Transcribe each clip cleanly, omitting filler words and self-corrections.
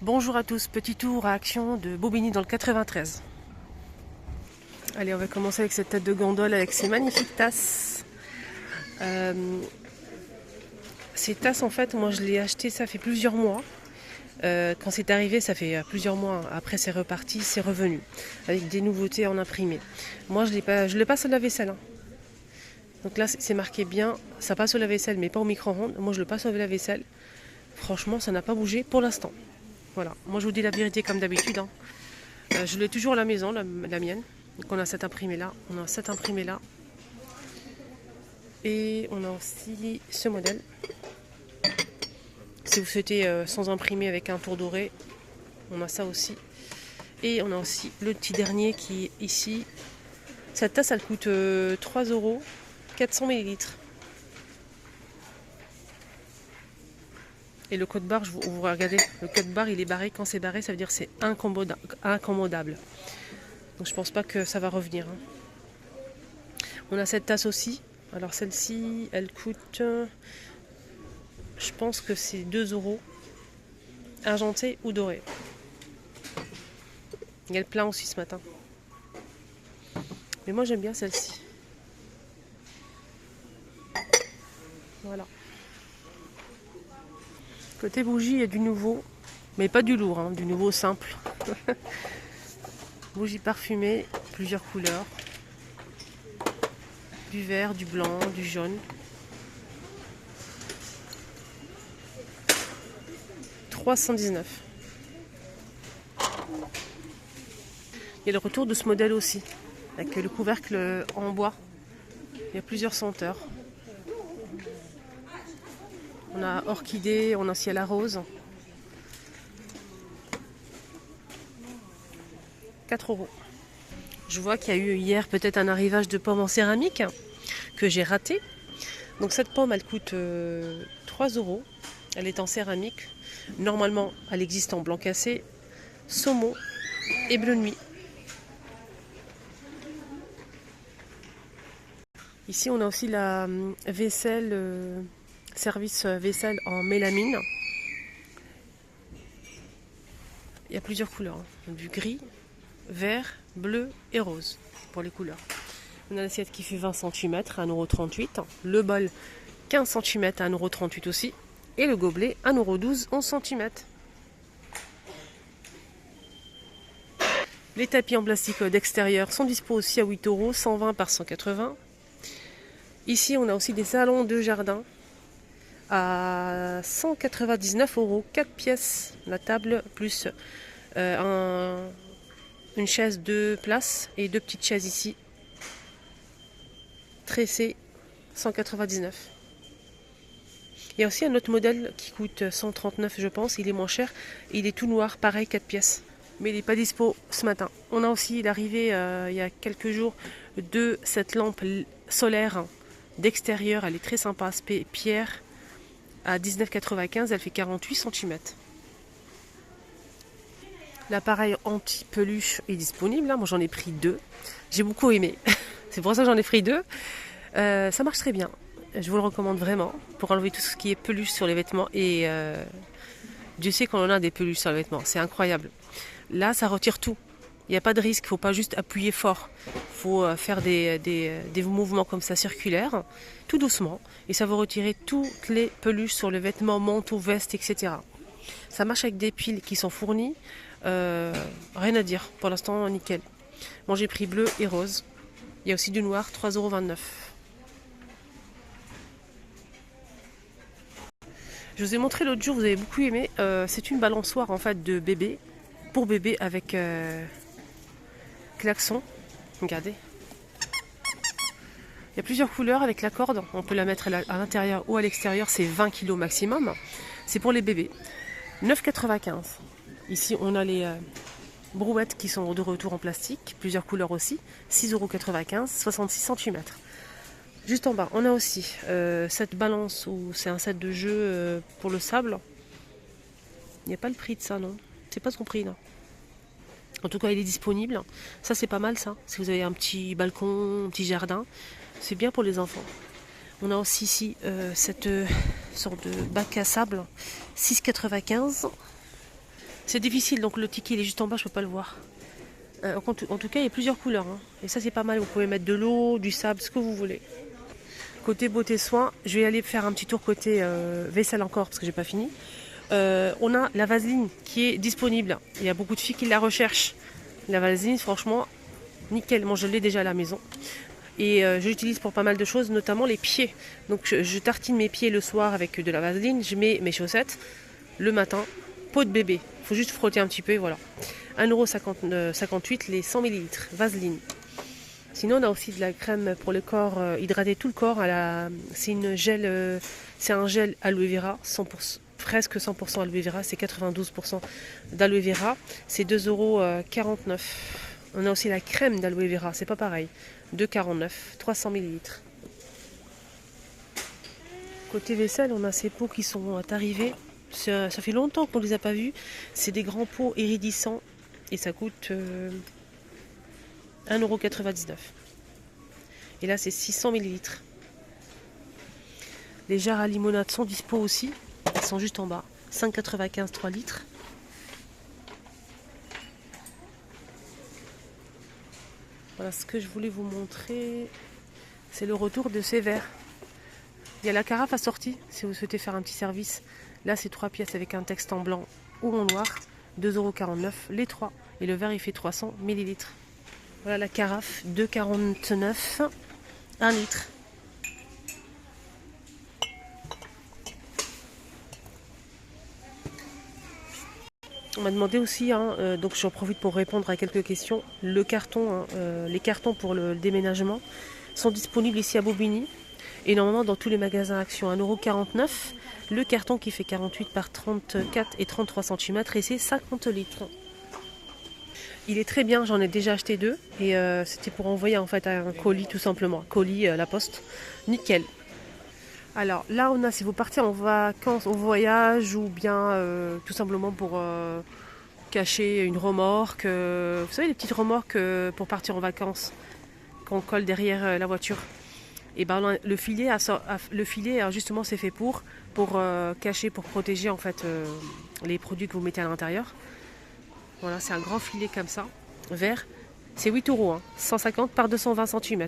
Bonjour à tous, petit tour à Action de Bobigny dans le 93. Allez, on va commencer avec cette tête de gondole avec ces magnifiques tasses. Ces tasses, en fait, moi je l'ai acheté, ça fait plusieurs mois. Quand c'est arrivé, ça fait plusieurs mois. Après, c'est reparti, c'est revenu avec des nouveautés en imprimé. Moi, je le passe au lave-vaisselle. Donc là, c'est marqué bien, ça passe au lave-vaisselle, mais pas au micro-ondes. Moi, je le passe au lave-vaisselle. Franchement, ça n'a pas bougé pour l'instant. Voilà, moi je vous dis la vérité comme d'habitude. Je l'ai toujours à la maison, la mienne. Donc on a cet imprimé là, on a cet imprimé là. Et on a aussi ce modèle. Si vous souhaitez sans imprimer avec un tour doré, on a ça aussi. Et on a aussi le petit dernier qui est ici. Cette tasse elle coûte 3 euros, 400 millilitres. Et le code barre, vous regardez, le code barre il est barré. Quand c'est barré, ça veut dire que c'est incommodable. Donc je pense pas que ça va revenir. On a cette tasse aussi. Alors celle-ci, elle coûte, je pense que c'est 2 euros. Argentée ou dorée. Il y a le plein aussi ce matin. Mais moi j'aime bien celle-ci. Voilà. Côté bougie, il y a du nouveau. Mais pas du lourd, du nouveau simple. Bougie parfumée, plusieurs couleurs. Du vert, du blanc, du jaune. 319. Il y a le retour de ce modèle aussi. Avec le couvercle en bois. Il y a plusieurs senteurs. On a orchidée, on a ciel à rose. 4 euros. Je vois qu'il y a eu hier peut-être un arrivage de pommes en céramique que j'ai raté. Donc cette pomme elle coûte 3 euros. Elle est en céramique. Normalement elle existe en blanc cassé, saumon et bleu nuit. Ici on a aussi la vaisselle, service vaisselle en mélamine. Il y a plusieurs couleurs. Du gris, vert, bleu et rose pour les couleurs. On a l'assiette qui fait 20 cm à 1,38 €. Le bol 15 cm à 1,38 € aussi. Et le gobelet 1,12 € 11 cm. Les tapis en plastique d'extérieur sont dispo aussi à 8 €, 120 par 180. Ici on a aussi des salons de jardin à 199 €, 4 pièces, la table plus une chaise de place et deux petites chaises ici. Tressé, 199. Il y a aussi un autre modèle qui coûte 139 je pense, il est moins cher. Il est tout noir, pareil, 4 pièces. Mais il n'est pas dispo ce matin. On a aussi l'arrivée il y a quelques jours de cette lampe solaire d'extérieur. Elle est très sympa, aspect pierre, à 19,95 €. Elle fait 48 cm. L'appareil anti-peluche est disponible. Moi j'en ai pris 2. J'ai beaucoup aimé. C'est pour ça que j'en ai pris 2. Ça marche très bien. Je vous le recommande vraiment pour enlever tout ce qui est peluche sur les vêtements. Et Dieu sait qu'on en a des peluches sur les vêtements. C'est incroyable. Là, ça retire tout. Il n'y a pas de risque. Il ne faut pas juste appuyer fort. Il faut faire des mouvements comme ça circulaires, tout doucement. Et ça va retirer toutes les peluches sur les vêtements, manteaux, vestes, etc. Ça marche avec des piles qui sont fournies. Rien à dire. Pour l'instant, nickel. Moi, j'ai pris bleu et rose. Il y a aussi du noir, 3,29 €. Je vous ai montré l'autre jour, vous avez beaucoup aimé. C'est une balançoire en fait de bébé, pour bébé avec klaxon. Regardez. Il y a plusieurs couleurs avec la corde. On peut la mettre à l'intérieur ou à l'extérieur. C'est 20 kg maximum. C'est pour les bébés. 9,95 €. Ici, on a les brouettes qui sont de retour en plastique. Plusieurs couleurs aussi. 6,95 €, 66 cm. Juste en bas, on a aussi cette balance où c'est un set de jeu pour le sable. Il n'y a pas le prix de ça, non? C'est pas son prix, non. En tout cas, il est disponible. Ça, c'est pas mal, ça. Si vous avez un petit balcon, un petit jardin, c'est bien pour les enfants. On a aussi ici cette sorte de bac à sable, 6,95 €. C'est difficile, donc le ticket il est juste en bas, je peux pas le voir. En tout cas, il y a plusieurs couleurs. Hein. Et ça, c'est pas mal. Vous pouvez mettre de l'eau, du sable, ce que vous voulez. Côté beauté soin, je vais aller faire un petit tour côté vaisselle encore, parce que j'ai pas fini. On a la vaseline qui est disponible. Il y a beaucoup de filles qui la recherchent. La vaseline, franchement, nickel. Moi, je l'ai déjà à la maison. Et je l'utilise pour pas mal de choses, notamment les pieds. Donc, je tartine mes pieds le soir avec de la vaseline. Je mets mes chaussettes le matin. Peau de bébé. Il faut juste frotter un petit peu et voilà. 1,58 € les 100 ml. Vaseline. Sinon, on a aussi de la crème pour le corps, hydrater tout le corps. C'est un gel aloe vera, 100%, presque 100% aloe vera, c'est 92% d'aloe vera. C'est 2,49 €. On a aussi la crème d'aloe vera, c'est pas pareil. 2,49 €, 300 ml. Côté vaisselle, on a ces pots qui sont arrivés. Ça fait longtemps qu'on ne les a pas vus. C'est des grands pots iridescents et ça coûte 1,99 €. Et là, c'est 600 ml. Les jarres à limonade sont dispo aussi. Elles sont juste en bas. 5,95 3 litres. Voilà ce que je voulais vous montrer. C'est le retour de ces verres. Il y a la carafe assortie si vous souhaitez faire un petit service. Là, c'est 3 pièces avec un texte en blanc ou en noir. 2,49 € les 3. Et le verre, il fait 300 ml. Voilà la carafe, 2,49 €, 1 litre. On m'a demandé aussi, donc j'en profite pour répondre à quelques questions. Le carton, les cartons pour le déménagement sont disponibles ici à Bobigny. Et normalement dans tous les magasins Action, 1,49 €. Le carton qui fait 48 par 34 et 33 cm et c'est 50 litres. Il est très bien, j'en ai déjà acheté 2 et c'était pour envoyer en fait un colis tout simplement, colis la poste, nickel. Alors là on a, si vous partez en vacances, au voyage ou bien tout simplement pour cacher une remorque, vous savez les petites remorques pour partir en vacances qu'on colle derrière la voiture. Et ben le filet, justement c'est fait pour cacher, pour protéger en fait les produits que vous mettez à l'intérieur. Voilà, c'est un grand filet comme ça, vert. C'est 8 €, hein, 150 par 220 cm.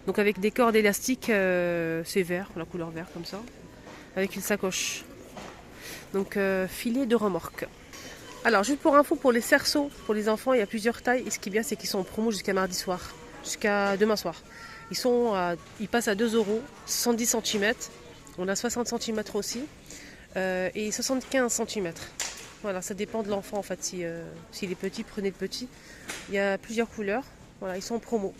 Donc avec des cordes élastiques, c'est vert, la couleur vert comme ça, avec une sacoche. Donc filet de remorque. Alors juste pour info, pour les cerceaux, pour les enfants, il y a plusieurs tailles. Et ce qui est bien, c'est qu'ils sont en promo jusqu'à mardi soir, jusqu'à demain soir. Ils passent à 2 €, 70 cm. On a 60 cm aussi et 75 cm. Voilà, ça dépend de l'enfant en fait. S'il est petit, prenez le petit. Il y a plusieurs couleurs. Voilà, ils sont en promo.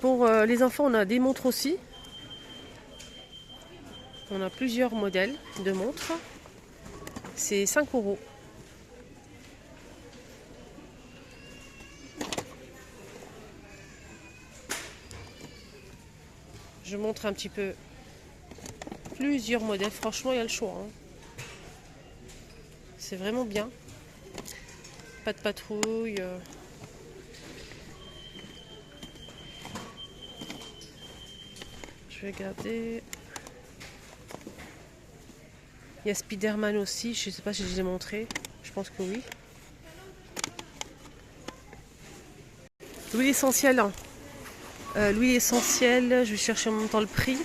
Pour les enfants, on a des montres aussi. On a plusieurs modèles de montres. C'est 5 €. Je montre un petit peu plusieurs modèles. Franchement, il y a le choix. Hein. C'est vraiment bien. Pas de patrouille. Je vais regarder. Il y a Spiderman aussi. Je ne sais pas si je les ai montrés. Je pense que oui. L'huile essentielle. L'huile essentielle, je vais chercher en même temps le prix.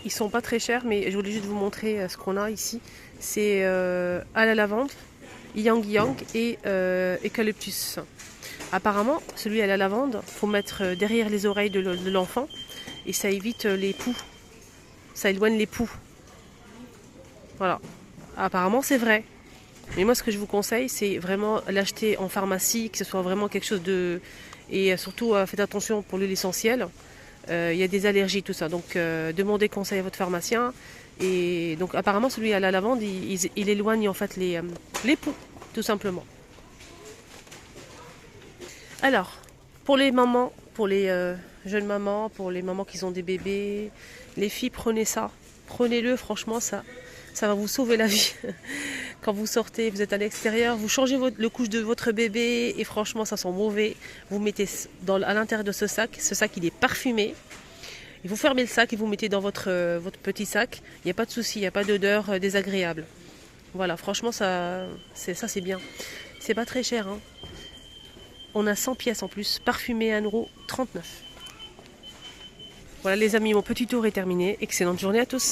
Ils sont pas très chers, mais je voulais juste vous montrer ce qu'on a ici. C'est à la lavande, Yang Yang et eucalyptus. Apparemment, celui à la lavande, il faut mettre derrière les oreilles de l'enfant et ça évite les poux. Ça éloigne les poux. Voilà. Apparemment, c'est vrai. Mais moi, ce que je vous conseille, c'est vraiment l'acheter en pharmacie, que ce soit vraiment quelque chose de... Et surtout, faites attention pour l'huile essentielle. Il y a des allergies, tout ça. Donc, demandez conseil à votre pharmacien. Et donc, apparemment, celui à la lavande, il éloigne en fait les poux, tout simplement. Alors, pour les mamans, pour les jeunes mamans, pour les mamans qui ont des bébés, les filles, prenez ça. Prenez-le, franchement, ça va vous sauver la vie. Quand vous sortez, vous êtes à l'extérieur, vous changez le couche de votre bébé et franchement ça sent mauvais. Vous mettez à l'intérieur de ce sac il est parfumé. Et vous fermez le sac et vous mettez dans votre petit sac. Il n'y a pas de souci, il n'y a pas d'odeur désagréable. Voilà, franchement ça c'est bien. C'est pas très cher, hein. On a 100 pièces en plus, parfumé à 1,39 €. Voilà les amis, mon petit tour est terminé. Excellente journée à tous.